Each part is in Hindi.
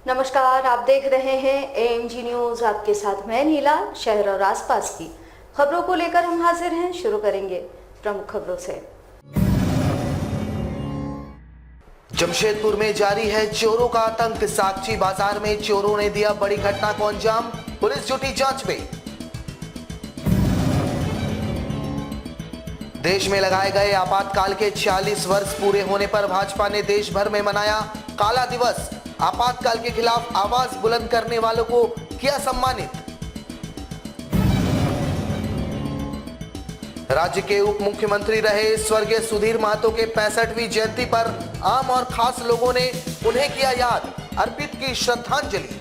नमस्कार, आप देख रहे हैं एएनजी न्यूज। आपके साथ मैं नीला। शहर और आसपास की खबरों को लेकर हम हाजिर हैं। शुरू करेंगे प्रमुख खबरों से। जमशेदपुर में जारी है चोरों का आतंक। साक्षी बाजार में चोरों ने दिया बड़ी घटना को अंजाम। पुलिस जुटी जांच में। देश में लगाए गए आपातकाल के 46 वर्ष पूरे होने पर भाजपा ने देश भर में मनाया काला दिवस। आपातकाल के खिलाफ आवाज बुलंद करने वालों को किया सम्मानित। राज्य के उप मुख्यमंत्री रहे स्वर्गीय सुधीर महतो के 65वीं जयंती पर आम और खास लोगों ने उन्हें किया याद, अर्पित की श्रद्धांजलि।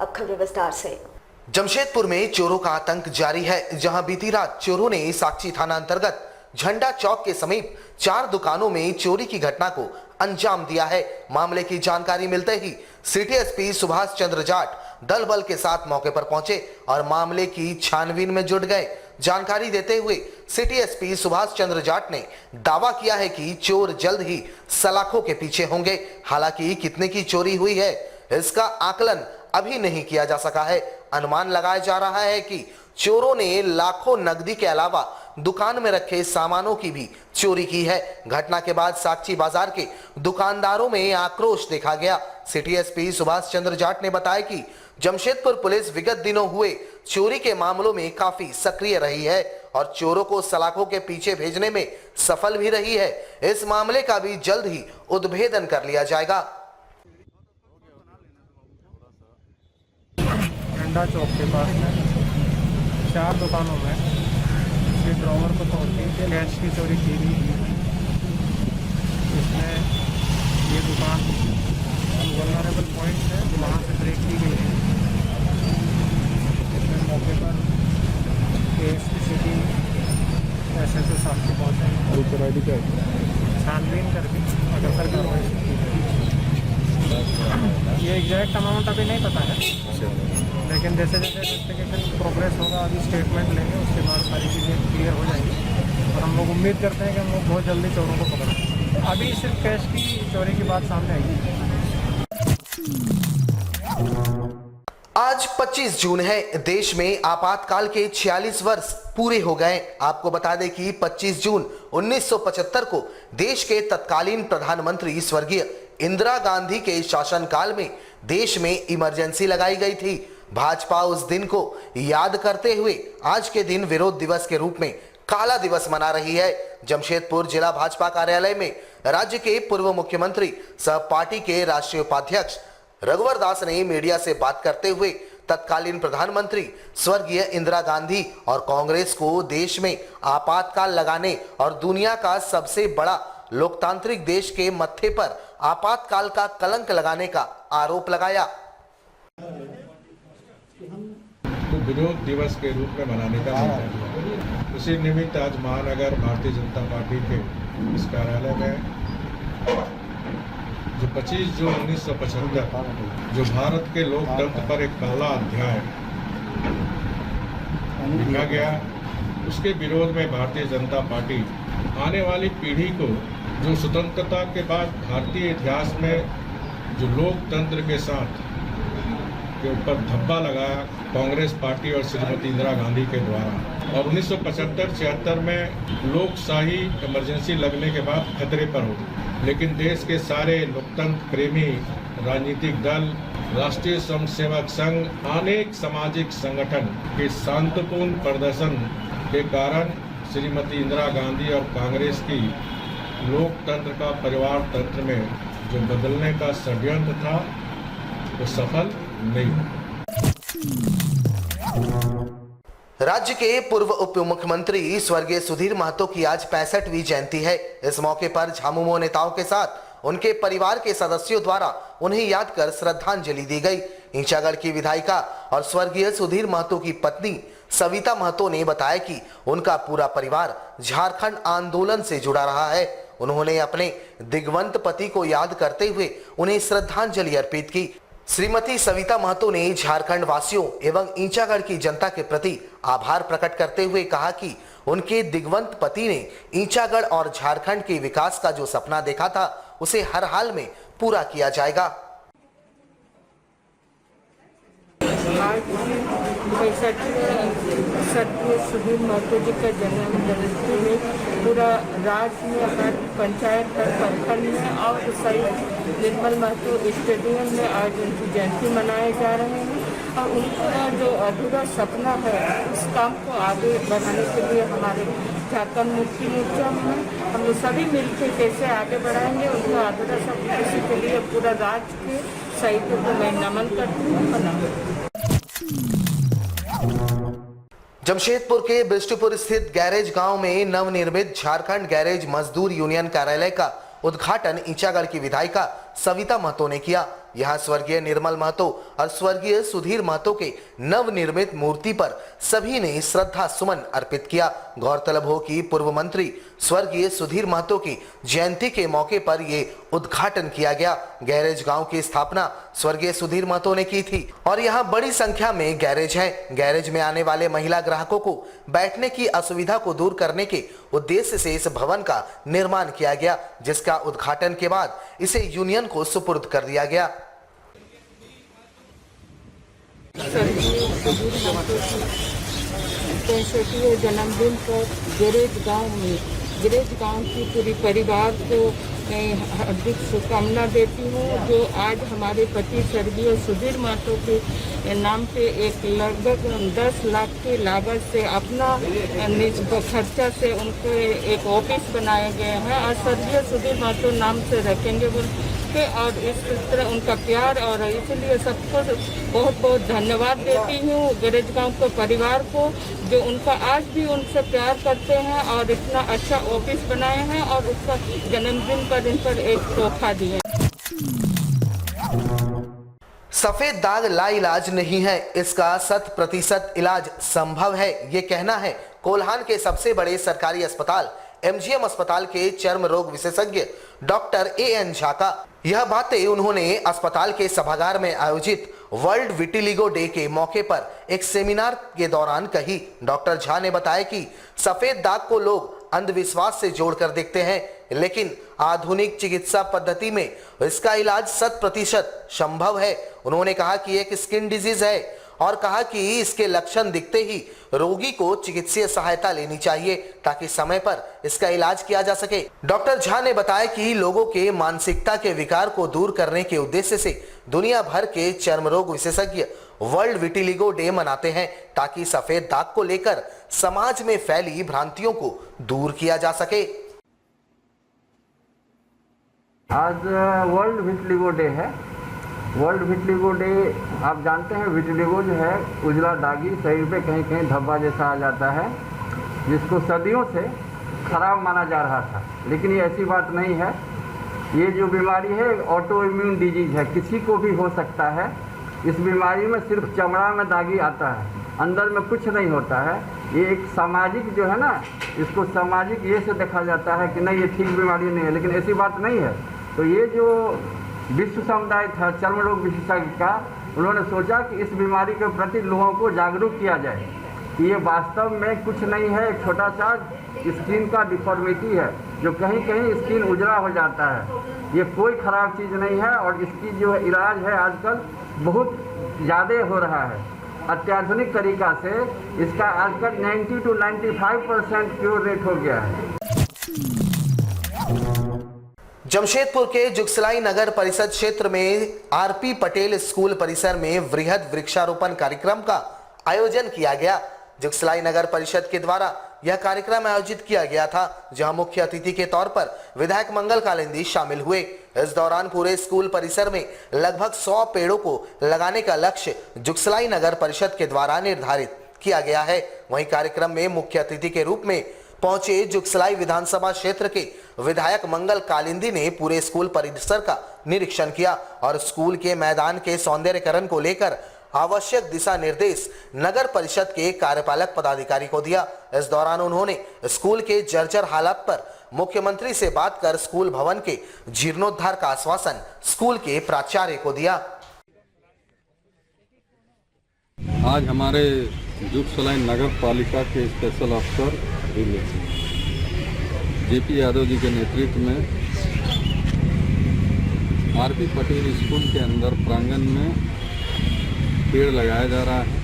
अब खबरें विस्तार से। जमशेदपुर में चोरों का आतंक जारी है, जहां बीती रात चोरों ने साक्षी थाना अंतर्गत झंडा चौक के समीप 4 दुकानों में चोरी की घटना को अंजाम दिया है। मामले की जानकारी मिलते ही सिटी एसपी सुभाष चंद्र जाट दल बल के साथ मौके पर पहुंचे और मामले की छानबीन में जुट गए। जानकारी देते हुए सिटी एसपी सुभाष चंद्र जाट ने दावा किया है कि चोर जल्द ही सलाखों के पीछे होंगे। हालांकि कितने की चोरी हुई है, इसका आकलन अभी नहीं किया जा सका है। अनुमान लगाया जा रहा है कि चोरों ने लाखों नकदी के अलावा दुकान में रखे सामानों की भी चोरी की है। घटना के बाद साक्षी बाजार के दुकानदारों में आक्रोश देखा गया। सिटी एसपी सुभाष चंद्र जाट ने बताया कि जमशेदपुर पुलिस विगत दिनों हुए चोरी के मामलों में काफी सक्रिय रही है और चोरों को सलाखों के पीछे भेजने में सफल भी रही है। इस मामले का भी जल्द ही उद्भेदन कर लिया जाएगा। झंडा चौक के पास में 4 दुकानों में ये ड्रॉवर को तोड़ के कैश की चोरी की गई। इसमें ये दुकान वल्नरेबल पॉइंट है, वहाँ से ब्रेक की गई है। इसमें मौके पर एएसपी सिटी एसएसओ साक्षी पहुँचे, छानबीन करके अग्रसर कार्रवाई की गई। ये एग्जैक्ट अमाउंट अभी नहीं पता है, लेकिन जैसे जैसे इन्वेस्टिगेशन प्रोग्रेस होगा, अभी स्टेटमेंट लेंगे, उसके बाद सारी चीज़ें क्लियर हो जाएंगी और हम लोग उम्मीद करते हैं कि हम लोग बहुत जल्दी चोरों को पकड़ें। अभी सिर्फ कैश की चोरी की बात सामने आई। आज 25 जून है। देश में आपातकाल के 46 वर्ष पूरे हो गए। आपको बता दें कि 25 जून 1975 को देश के तत्कालीन प्रधानमंत्री स्वर्गीय इंदिरा गांधी के शासनकाल में देश में इमरजेंसी लगाई गई थी। भाजपा उस दिन को याद करते हुए आज के दिन विरोध दिवस के रूप में काला दिवस मना रही है। जमशेदपुर जिला भाजपा कार्यालय में राज्य के पूर्व मुख्यमंत्री सह पार्टी के राष्ट्रीय उपाध्यक्ष रघुवर दास ने मीडिया से बात करते हुए तत्कालीन प्रधानमंत्री स्वर्गीय इंदिरा गांधी और कांग्रेस को देश में आपातकाल लगाने और दुनिया का सबसे बड़ा लोकतांत्रिक देश के मत्थे पर आपातकाल का कलंक लगाने का आरोप लगाया। तो विरोध दिवस के रूप में मनाने का निर्णय लिया। उसी निमित्त आज महानगर भारतीय जनता पार्टी के इस कार्यालय में जो 25 जून 1975 जो भारत के लोकतंत्र पर एक काला अध्याय लिखा गया, उसके विरोध में भारतीय जनता पार्टी आने वाली पीढ़ी को जो स्वतंत्रता के बाद भारतीय इतिहास में जो लोकतंत्र के साथ के ऊपर धब्बा लगाया कांग्रेस पार्टी और श्रीमती इंदिरा गांधी के द्वारा, और 1975-76 में लोकशाही इमरजेंसी लगने के बाद खतरे पर हो, लेकिन देश के सारे लोकतंत्र प्रेमी राजनीतिक दल, राष्ट्रीय स्वयंसेवक संघ, अनेक सामाजिक संगठन के शांतिपूर्ण प्रदर्शन के कारण श्रीमती इंदिरा गांधी और कांग्रेस की लोकतंत्र का परिवार तंत्र में जो बदलने का षड्यंत्र था वो सफल नहीं हुआ। राज्य के पूर्व उप मुख्यमंत्री स्वर्गीय सुधीर महतो की आज 65वीं जयंती है। इस मौके पर झामुमो नेताओं के साथ उनके परिवार के सदस्यों द्वारा उन्हें याद कर श्रद्धांजलि दी गई। ईंचागढ़ की विधायिका और स्वर्गीय सुधीर महतो की पत्नी सविता महतो ने बताया कि उनका पूरा परिवार झारखंड आंदोलन से जुड़ा रहा है। उन्होंने अपने दिग्वंत पति को याद करते हुए उन्हें श्रद्धांजलि अर्पित की। श्रीमती सविता महतो ने झारखंड वासियों एवं ईंचागढ़ की जनता के प्रति आभार प्रकट करते हुए कहा कि उनके दिग्वंत पति ने ईंचागढ़ और झारखंड के विकास का जो सपना देखा था उसे हर हाल में पूरा किया जाएगा। आज स्वर्गीय सुधीर महतो जी का जन्म जयंती में पूरा राज्य में हर पंचायत हर प्रखंड में और सही निर्मल महतो स्टेडियम में आज उनकी जयंती मनाए जा रहे हैं और उनका जो अधूरा सपना है उस काम को आगे बढ़ाने के लिए हमारे झारखंड मुक्ति मोर्चा में हम लोग सभी मिलकर कैसे आगे बढ़ाएंगे उनका अधूरा सपना, इसी के लिए पूरा राज्य के शहीदों को मैं नमन करती हूँ, प्रणाम। जमशेदपुर के बिष्टुपुर स्थित गैरेज गांव में नवनिर्मित झारखंड गैरेज मजदूर यूनियन कार्यालय का उद्घाटन ईंचागढ़ की विधायिका सविता महतो ने किया। यहां स्वर्गीय निर्मल महतो और स्वर्गीय सुधीर महतो के नवनिर्मित मूर्ति पर सभी ने श्रद्धा सुमन अर्पित किया। गौरतलब हो कि पूर्व मंत्री स्वर्गीय सुधीर महतो की जयंती के मौके पर ये उद्घाटन किया गया। गैरेज गांव की स्थापना स्वर्गीय सुधीर महतो ने की थी और यहां बड़ी संख्या में गैरेज हैं। गैरेज में आने वाले महिला ग्राहकों को बैठने की असुविधा को दूर करने के उद्देश्य से इस भवन का निर्माण किया गया, जिसका उद्घाटन के बाद इसे यूनियन को सुपुर्द कर दिया गया। जन्मदिन पर गिरेज गांव की पूरी परिवार को मैं हार्दिक शुभकामना देती हूँ। जो आज हमारे पति स्वर्गीय सुधीर महतो के नाम पे एक लगभग 10 लाख के लागत से अपना खर्चा से उनको एक ऑफिस बनाए गए हैं और स्वर्गीय सुधीर महतो नाम से रखेंगे के और इस तरह उनका प्यार और इसलिए सबको बहुत बहुत धन्यवाद देती हूँ गैरेज गांव के परिवार को जो उनका आज भी उनसे प्यार करते हैं और इतना अच्छा ऑफिस बनाए हैं और उसका जन्मदिन पर इन पर एक तोहफा दिए। सफेद दाग लाइलाज नहीं है, इसका 100% इलाज संभव है, ये कहना है कोल्हान के सबसे बड़े सरकारी अस्पताल एमजीएम अस्पताल के चर्म रोग विशेषज्ञ डॉक्टर एएन झा का। यह बातें उन्होंने अस्पताल के सभागार में आयोजित वर्ल्ड विटिलिगो डे के मौके पर एक सेमिनार के दौरान कही। डॉक्टर झा ने बताया कि सफेद दाग को लोग अंधविश्वास से जोड़कर देखते हैं, लेकिन आधुनिक चिकित्सा पद्धति में इसका इलाज 100% संभव है। उन्होंने कहा कि एक स्किन डिजीज है और कहा कि इसके लक्षण दिखते ही रोगी को चिकित्सीय सहायता लेनी चाहिए ताकि समय पर इसका इलाज किया जा सके। डॉक्टर झा ने बताया कि लोगों के मानसिकता के विकार को दूर करने के उद्देश्य से दुनिया भर के चर्म रोग विशेषज्ञ वर्ल्ड विटिलिगो डे मनाते हैं ताकि सफेद दाग को लेकर समाज में फैली भ्रांतियों को दूर किया जा सके। आज वर्ल्ड विटिलिगो डे है। वर्ल्ड विटिलिगो डे आप जानते हैं, विटिलिगो जो है उजला दागी शरीर पे कहीं कहीं धब्बा जैसा आ जाता है जिसको सदियों से खराब माना जा रहा था, लेकिन ये ऐसी बात नहीं है। ये जो बीमारी है ऑटो इम्यून डिजीज है, किसी को भी हो सकता है। इस बीमारी में सिर्फ चमड़ा में दागी आता है, अंदर में कुछ नहीं होता है। ये एक सामाजिक जो है ना, इसको सामाजिक ये से देखा जाता है कि नहीं ये ठीक बीमारी नहीं है, लेकिन ऐसी बात नहीं है। तो ये जो विश्व समुदाय था चर्म रोग विशेषज्ञ का, उन्होंने सोचा कि इस बीमारी के प्रति लोगों को जागरूक किया जाए कि ये वास्तव में कुछ नहीं है, एक छोटा सा स्किन का डिफॉर्मिटी है जो कहीं कहीं स्किन उजला हो जाता है। ये कोई ख़राब चीज़ नहीं है और इसकी जो इलाज है आजकल बहुत ज़्यादा हो रहा है। अत्याधुनिक तरीक़ा से इसका आजकल 90 to 95% क्योर रेट हो गया है। जमशेदपुर के जुगसलाई नगर परिषद क्षेत्र में आरपी पटेल स्कूल परिसर में वृहद वृक्षारोपण कार्यक्रम का आयोजन किया गया। जुगसलाई नगर परिषद के द्वारा यह कार्यक्रम आयोजित किया गया था, जहां मुख्य अतिथि के तौर पर विधायक मंगल कालिंदी शामिल हुए। इस दौरान पूरे स्कूल परिसर में लगभग 100 पेड़ों को लगाने का लक्ष्य जुगसलाई नगर परिषद के द्वारा निर्धारित किया गया है। वहीं कार्यक्रम में मुख्य अतिथि के रूप में पहुंचे जुगसलाई विधानसभा क्षेत्र के विधायक मंगल कालिंदी ने पूरे स्कूल परिसर का निरीक्षण किया और स्कूल के मैदान के सौंदर्यीकरण को लेकर आवश्यक दिशा निर्देश नगर परिषद के कार्यपालक पदाधिकारी को दिया। इस दौरान उन्होंने स्कूल के जर्जर हालात पर मुख्यमंत्री से बात कर स्कूल भवन के जीर्णोद्धार का आश्वासन स्कूल के प्राचार्य को दिया। आज हमारे जुगसलाई नगर पालिका के स्पेशल अफसर जेपी यादव जी के नेतृत्व में आरपी पटेल स्कूल के अंदर प्रांगण में पेड़ लगाया जा रहा है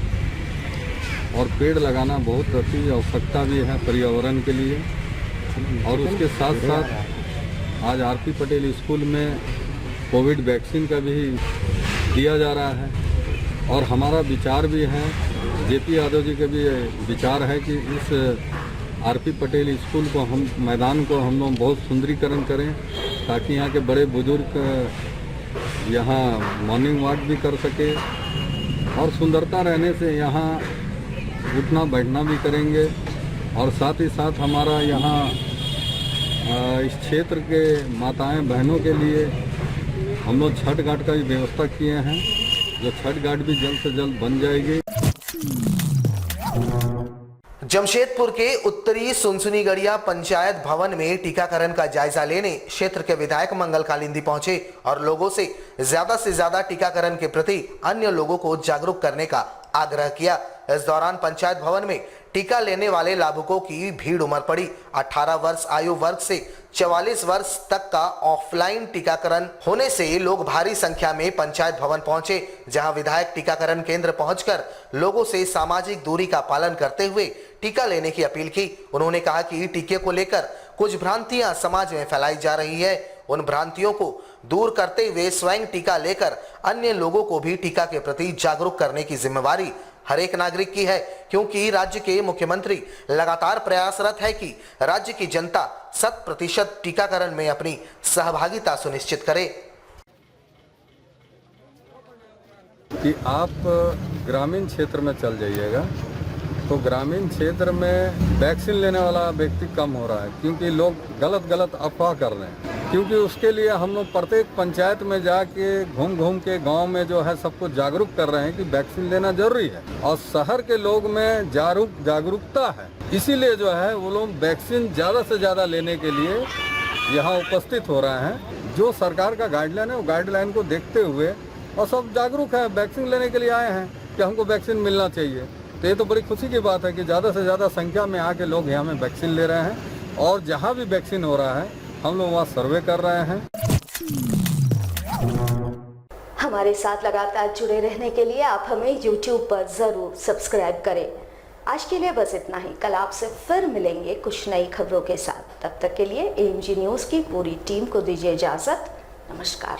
और पेड़ लगाना बहुत अति आवश्यकता भी है पर्यावरण के लिए। और उसके साथ साथ आज आरपी पटेल स्कूल में कोविड वैक्सीन का भी दिया जा रहा है और हमारा विचार भी है, जेपी यादव जी का भी विचार है कि इस आरपी पटेल स्कूल को मैदान को हम लोग बहुत सुंदरीकरण करें ताकि यहाँ के बड़े बुजुर्ग यहाँ मॉर्निंग वॉक भी कर सके और सुंदरता रहने से यहाँ उठना बैठना भी करेंगे। और साथ ही साथ हमारा यहाँ इस क्षेत्र के माताएं बहनों के लिए हम लोग छठ घाट का भी व्यवस्था किए हैं, जो छठ घाट भी जल्द से जल्द बन जाएगी। जमशेदपुर के उत्तरी सुनसुनीगढ़िया पंचायत भवन में टीकाकरण का जायजा लेने क्षेत्र के विधायक मंगल कालिंदी पहुंचे और लोगों से ज्यादा टीकाकरण के प्रति अन्य लोगों को जागरूक करने का आग्रह किया। इस दौरान पंचायत भवन में टीका लेने वाले लाभुकों की भीड़ उमड़ पड़ी। 18 वर्ष आयु वर्ग से 44 वर्ष तक का ऑफलाइन टीकाकरण होने से लोग भारी संख्या में पंचायत भवन पहुंचे, जहां विधायक टीकाकरण केंद्र पहुंचकर लोगों से सामाजिक दूरी का पालन करते हुए टीका लेने की अपील की। उन्होंने कहा कि टीके को लेकर कुछ भ्रांतियां समाज में फैलाई जा रही है, उन भ्रांतियों को दूर करते हुए स्वयं टीका लेकर अन्य लोगों को भी टीका के प्रति जागरूक करने की जिम्मेवारी हर एक नागरिक की है, क्योंकि राज्य के मुख्यमंत्री लगातार प्रयासरत है कि राज्य की जनता 100% टीकाकरण में अपनी सहभागिता सुनिश्चित करे। कि आप ग्रामीण क्षेत्र में चल जाइएगा तो ग्रामीण क्षेत्र में वैक्सीन लेने वाला व्यक्ति कम हो रहा है, क्योंकि लोग गलत अफवाह कर रहे हैं। क्योंकि उसके लिए हम लोग प्रत्येक पंचायत में जाके घूम के गांव में जो है सबको जागरूक कर रहे हैं कि वैक्सीन लेना जरूरी है और शहर के लोग में जागरूकता है, इसीलिए जो है वो लोग वैक्सीन ज़्यादा से ज़्यादा लेने के लिए यहाँ उपस्थित हो रहे हैं। जो सरकार का गाइडलाइन है वो गाइडलाइन को देखते हुए और सब जागरूक है, वैक्सीन लेने के लिए आए हैं कि हमको वैक्सीन मिलना चाहिए। तो ये तो बड़ी खुशी की बात है कि ज़्यादा से ज़्यादा संख्या में आके लोग यहाँ में वैक्सीन ले रहे हैं और जहाँ भी वैक्सीन हो रहा है हम लोग वहाँ सर्वे कर रहे हैं। हमारे साथ लगातार जुड़े रहने के लिए आप हमें YouTube पर जरूर सब्सक्राइब करें। आज के लिए बस इतना ही। कल आपसे फिर मिलेंगे कुछ नई खबरों के साथ। तब तक के लिए AMG न्यूज़ की पूरी टीम को दीजिए इजाजत। नमस्कार।